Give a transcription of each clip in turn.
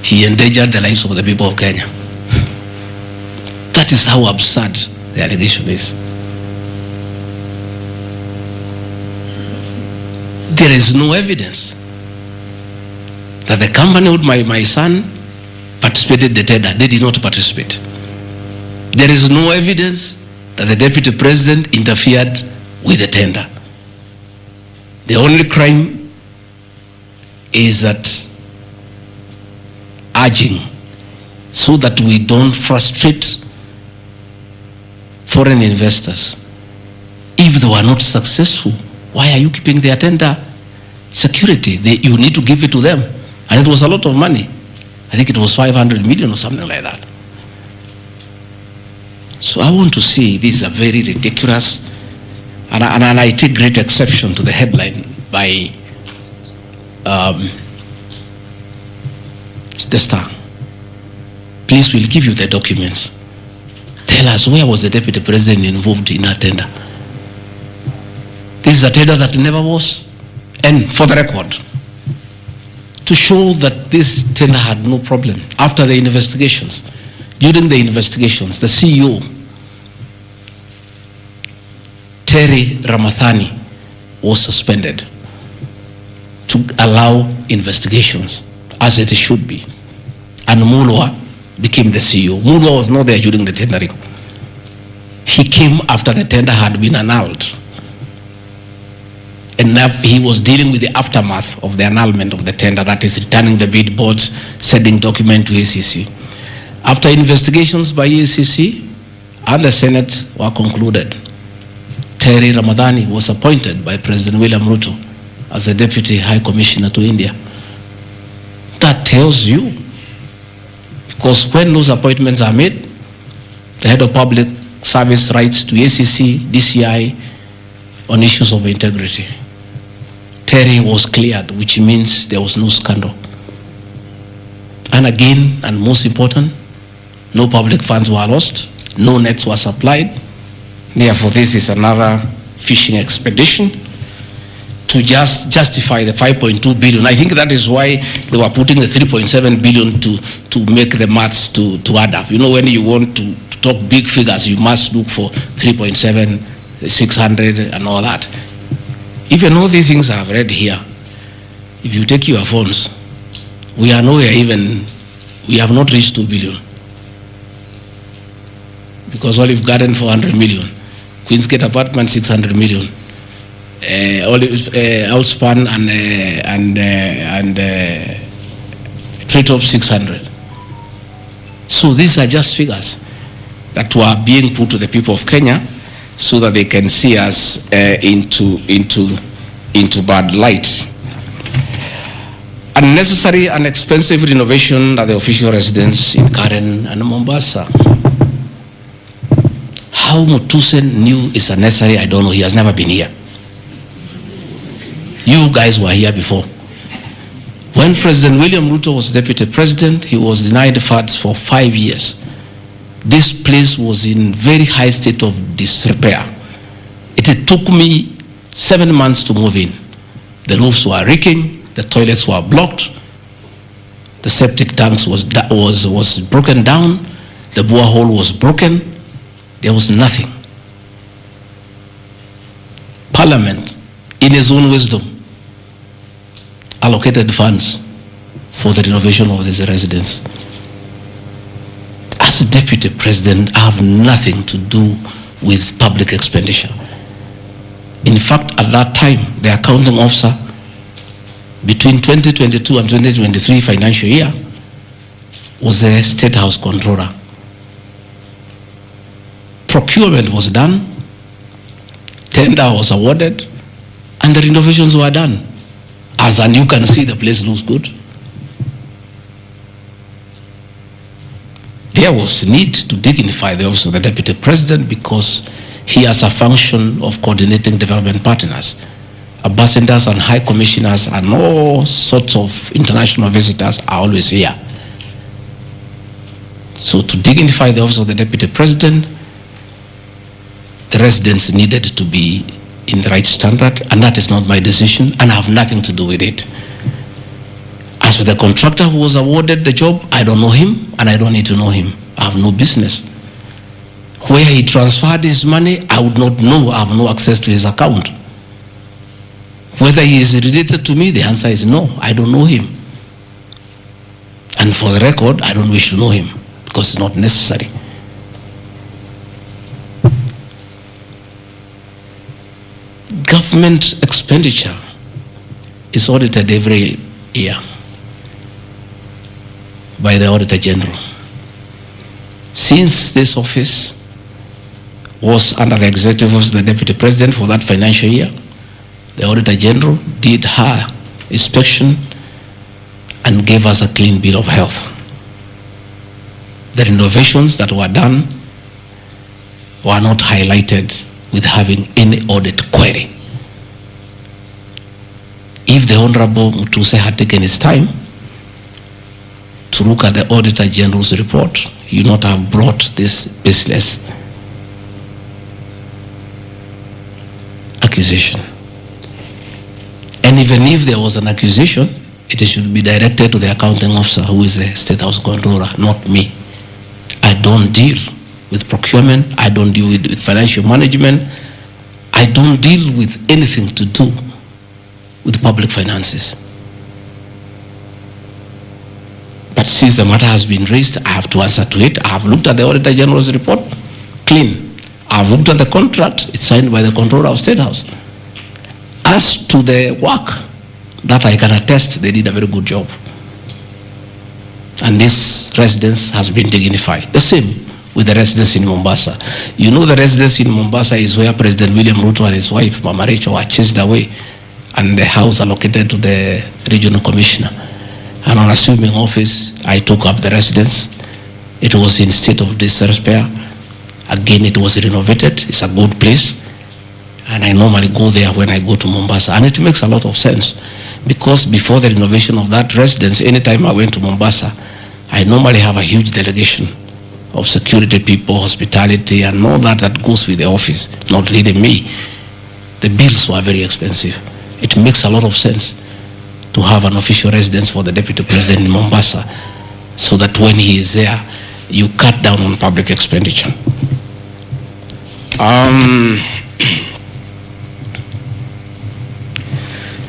he endangered the lives of the people of Kenya. That is how absurd the allegation is. There is no evidence that the company with my son participated in the tender. They did not participate. There is no evidence that the deputy president interfered with the tender. The only crime is that urging so that we don't frustrate foreign investors. If they were not successful, why are you keeping their tender security? You need to give it to them. And it was a lot of money. I think it was 500 million or something like that. So I want to say this is a very ridiculous, and I take great exception to the headline by the Star. Please, we'll give you the documents. Tell us, where was the deputy president involved in a tender? This is a tender that never was. And for the record, to show that this tender had no problem, after the investigations, during the investigations, the CEO, Terry Ramathani, was suspended to allow investigations as it should be. And Mulwa became the CEO. Mulwa was not there during the tendering. He came after the tender had been annulled. And now he was dealing with the aftermath of the annulment of the tender, that is returning the bid boards, sending document to ACC. After investigations by ACC and the Senate were concluded, Terry Ramathani was appointed by President William Ruto as the Deputy High Commissioner to India. That tells you, because when those appointments are made, the head of public service writes to ACC, DCI on issues of integrity. Terry was cleared, which means there was no scandal. And again, and most important, no public funds were lost, no nets were supplied. Therefore, this is another fishing expedition to just justify the 5.2 billion. I think that is why they were putting the 3.7 billion to make the maths to add up. You know, when you want to talk big figures, you must look for 3.7, 600 and all that. Even all these things I've read here, if you take your phones, we are nowhere even, we have not reached 2 billion. Because Olive Garden 400 million, Queensgate Apartment 600 million, Outspan and Treetop 600. So these are just figures that were being put to the people of Kenya so that they can see us into bad light. Unnecessary and expensive renovation at the official residence in Karen and Mombasa. How Mutusen knew is unnecessary, I don't know. He has never been here. You guys were here before. When President William Ruto was deputy president, he was denied funds for 5 years. This place was in very high state of disrepair. It took me 7 months to move in. The roofs were leaking, the toilets were blocked, the septic tanks was broken down, the borehole was broken. There was nothing. Parliament, in its own wisdom, allocated funds for the renovation of this residence. As a deputy president, I have nothing to do with public expenditure. In fact, at that time, the accounting officer, between 2022 and 2023 financial year, was the State House Controller. Procurement was done, tender was awarded, and the renovations were done. And you can see, the place looks good. There was need to dignify the office of the deputy president because he has a function of coordinating development partners. Ambassadors and high commissioners and all sorts of international visitors are always here. So to dignify the office of the deputy president, the residents needed to be in the right standard, and that is not my decision, and I have nothing to do with it. As for the contractor who was awarded the job, I don't know him and I don't need to know him. I have no business. Where he transferred his money, I would not know. I have no access to his account. Whether he is related to me, the answer is no. I don't know him. And for the record, I don't wish to know him because it's not necessary. Government expenditure is audited every year by the Auditor General. Since this office was under the executive office of the Deputy President for that financial year, the Auditor General did her inspection and gave us a clean bill of health. The renovations that were done were not highlighted with having any audit query. If the Honorable Mutuse had taken his time to look at the Auditor General's report, he would not have brought this baseless accusation. And even if there was an accusation, it should be directed to the accounting officer, who is the State House Controller, not me. I don't deal with procurement. I don't deal with financial management. I don't deal with anything to do with public finances. But since the matter has been raised, I have to answer to it. I have looked at the Auditor General's report, clean. I have looked at the contract, it's signed by the Controller of State House. As to the work, that I can attest, they did a very good job. And this residence has been dignified. The same with the residence in Mombasa. You know, the residence in Mombasa is where President William Ruto and his wife, Mama Rachel, were chased away, and the house allocated to the regional commissioner. And on assuming office, I took up the residence. It was in state of disrepair. Again, it was renovated. It's a good place. And I normally go there when I go to Mombasa. And it makes a lot of sense, because before the renovation of that residence, anytime I went to Mombasa, I normally have a huge delegation of security people, hospitality, and all that goes with the office, not really me. The bills were very expensive. It makes a lot of sense to have an official residence for the Deputy President in Mombasa, so that when he is there, you cut down on public expenditure.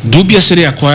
Dubiously acquired